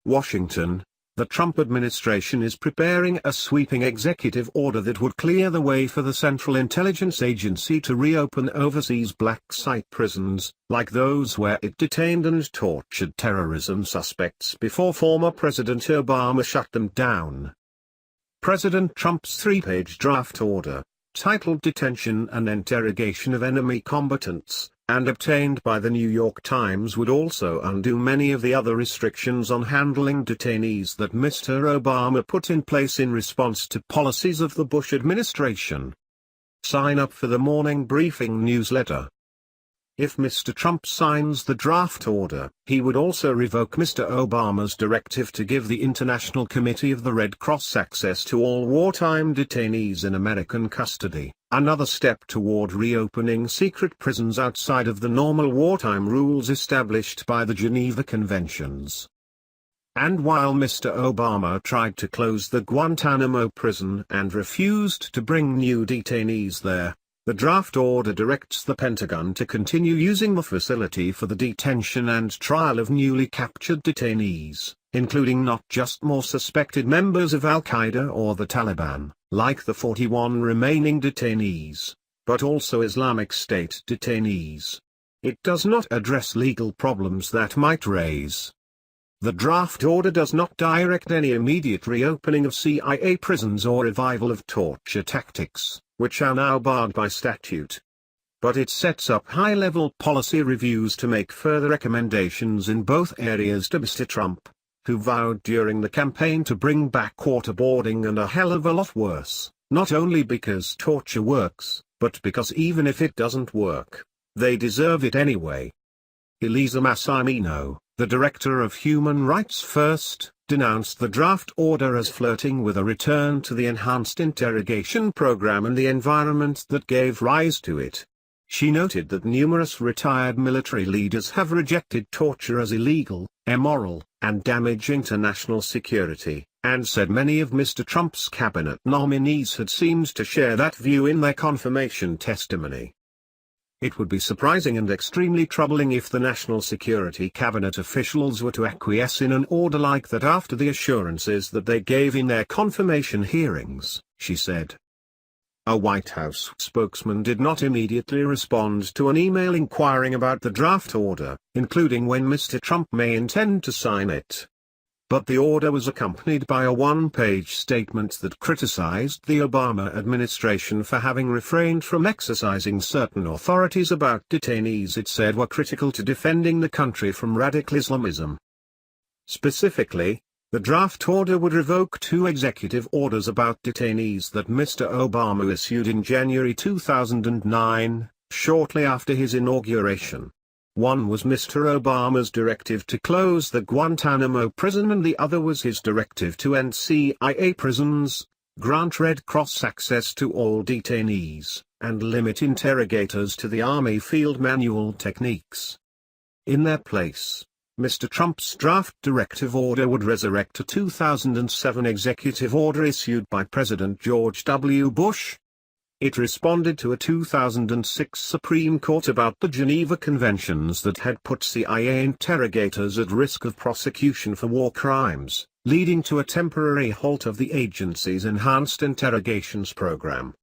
Washington. The Trump administration is preparing a sweeping executive order that would clear the way for the Central Intelligence Agency to reopen overseas black site prisons, like those where it detained and tortured terrorism suspects before former President Obama shut them down. President Trump's three-page draft order, titled Detention and Interrogation of Enemy Combatants, and obtained by the New York Times, would also undo many of the other restrictions on handling detainees that Mr. Obama put in place in response to policies of the Bush administration. Sign up for the morning briefing newsletter. If Mr. Trump signs the draft order, he would also revoke Mr. Obama's directive to give the International Committee of the Red Cross access to all wartime detainees in American custody, another step toward reopening secret prisons outside of the normal wartime rules established by the Geneva Conventions. And while Mr. Obama tried to close the Guantanamo prison and refused to bring new detainees there, the draft order directs the Pentagon to continue using the facility for the detention and trial of newly captured detainees, including not just more suspected members of Al-Qaeda or the Taliban, like the 41 remaining detainees, but also Islamic State detainees. It does not address legal problems that might raise. The draft order does not direct any immediate reopening of CIA prisons or revival of torture tactics, which are now barred by statute. But it sets up high-level policy reviews to make further recommendations in both areas to Mr. Trump, who vowed during the campaign to bring back waterboarding and a hell of a lot worse, not only because torture works, but because even if it doesn't work, they deserve it anyway. Elisa Massimino, the director of Human Rights First, denounced the draft order as flirting with a return to the enhanced interrogation program and the environment that gave rise to it. She noted that numerous retired military leaders have rejected torture as illegal, immoral, and damaging to national security, and said many of Mr. Trump's cabinet nominees had seemed to share that view in their confirmation testimony. It would be surprising and extremely troubling if the National Security Cabinet officials were to acquiesce in an order like that after the assurances that they gave in their confirmation hearings, she said. A White House spokesman did not immediately respond to an email inquiring about the draft order, including when Mr. Trump may intend to sign it. But the order was accompanied by a one-page statement that criticized the Obama administration for having refrained from exercising certain authorities about detainees it said were critical to defending the country from radical Islamism. Specifically, the draft order would revoke two executive orders about detainees that Mr. Obama issued in January 2009, shortly after his inauguration. One was Mr. Obama's directive to close the Guantanamo prison and the other was his directive to end CIA prisons, grant Red Cross access to all detainees, and limit interrogators to the Army field manual techniques. In their place, Mr. Trump's draft directive order would resurrect a 2007 executive order issued by President George W. Bush. It responded to a 2006 Supreme Court about the Geneva Conventions that had put CIA interrogators at risk of prosecution for war crimes, leading to a temporary halt of the agency's enhanced interrogations program.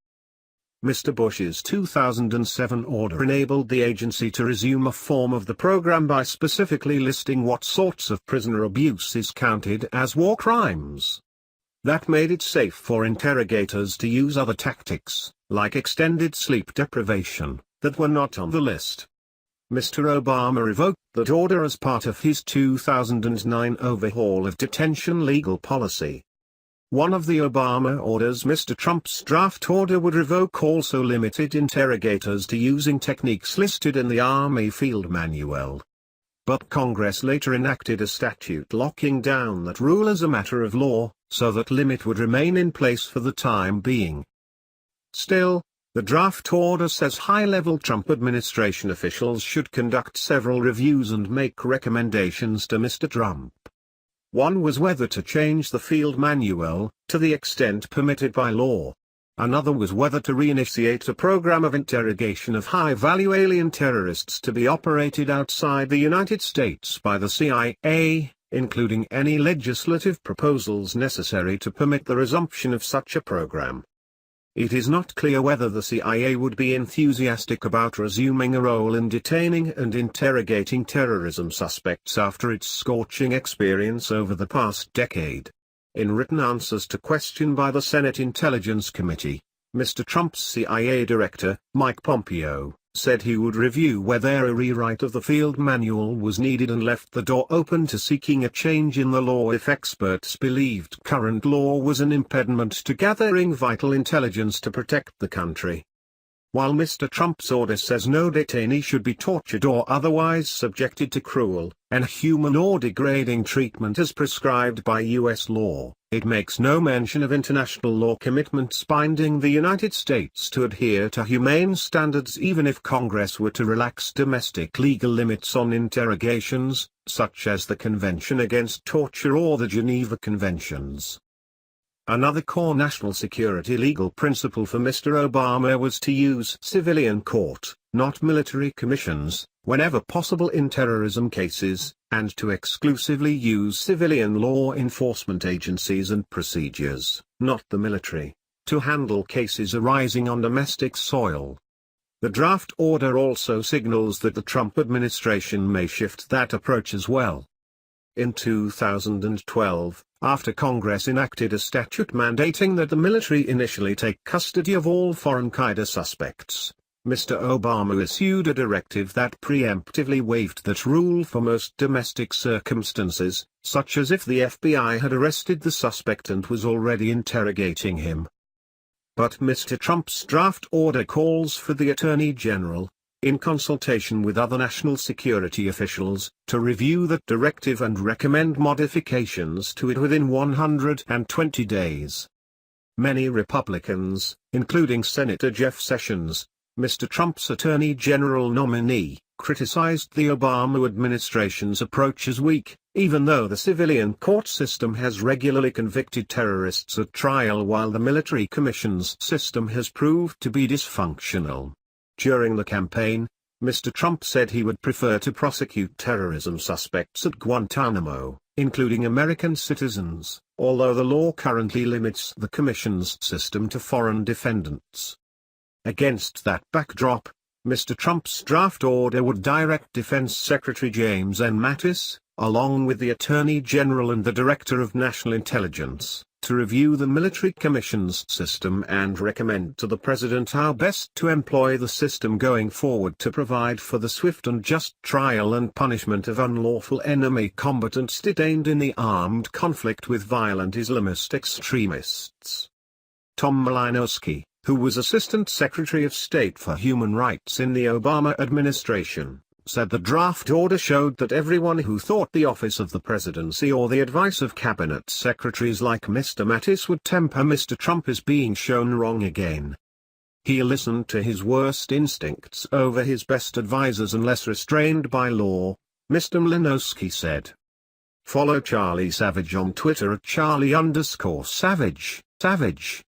Mr. Bush's 2007 order enabled the agency to resume a form of the program by specifically listing what sorts of prisoner abuse is counted as war crimes. That made it safe for interrogators to use other tactics, like extended sleep deprivation, that were not on the list. Mr. Obama revoked that order as part of his 2009 overhaul of detention legal policy. One of the Obama orders Mr. Trump's draft order would revoke also limited interrogators to using techniques listed in the Army Field Manual. But Congress later enacted a statute locking down that rule as a matter of law, so that limit would remain in place for the time being. Still, the draft order says high-level Trump administration officials should conduct several reviews and make recommendations to Mr. Trump. One was whether to change the field manual, to the extent permitted by law. Another was whether to reinitiate a program of interrogation of high-value alien terrorists to be operated outside the United States by the CIA, including any legislative proposals necessary to permit the resumption of such a program. It is not clear whether the CIA would be enthusiastic about resuming a role in detaining and interrogating terrorism suspects after its scorching experience over the past decade. In written answers to question by the Senate Intelligence Committee, Mr. Trump's CIA Director, Mike Pompeo, said he would review whether a rewrite of the field manual was needed and left the door open to seeking a change in the law if experts believed current law was an impediment to gathering vital intelligence to protect the country. While Mr. Trump's order says no detainee should be tortured or otherwise subjected to cruel, inhuman or degrading treatment as prescribed by U.S. law, it makes no mention of international law commitments binding the United States to adhere to humane standards even if Congress were to relax domestic legal limits on interrogations, such as the Convention Against Torture or the Geneva Conventions. Another core national security legal principle for Mr. Obama was to use civilian court, not military commissions, whenever possible in terrorism cases, and to exclusively use civilian law enforcement agencies and procedures, not the military, to handle cases arising on domestic soil. The draft order also signals that the Trump administration may shift that approach as well. In 2012, after Congress enacted a statute mandating that the military initially take custody of all foreign Qaeda suspects, Mr. Obama issued a directive that preemptively waived that rule for most domestic circumstances, such as if the FBI had arrested the suspect and was already interrogating him. But Mr. Trump's draft order calls for the Attorney General, in consultation with other national security officials, to review that directive and recommend modifications to it within 120 days. Many Republicans, including Senator Jeff Sessions, Mr. Trump's Attorney General nominee, criticized the Obama administration's approach as weak, even though the civilian court system has regularly convicted terrorists at trial while the military commissions system has proved to be dysfunctional. During the campaign, Mr. Trump said he would prefer to prosecute terrorism suspects at Guantanamo, including American citizens, although the law currently limits the commission's system to foreign defendants. Against that backdrop, Mr. Trump's draft order would direct Defense Secretary James N. Mattis, along with the Attorney General and the Director of National Intelligence, to review the military commissions system and recommend to the President how best to employ the system going forward to provide for the swift and just trial and punishment of unlawful enemy combatants detained in the armed conflict with violent Islamist extremists. Tom Malinowski, who was Assistant Secretary of State for Human Rights in the Obama administration, said the draft order showed that everyone who thought the office of the presidency or the advice of cabinet secretaries like Mr. Mattis would temper Mr. Trump is being shown wrong again. He listened to his worst instincts over his best advisors unless restrained by law, Mr. Malinowski said. Follow Charlie Savage on Twitter at Charlie_Savage.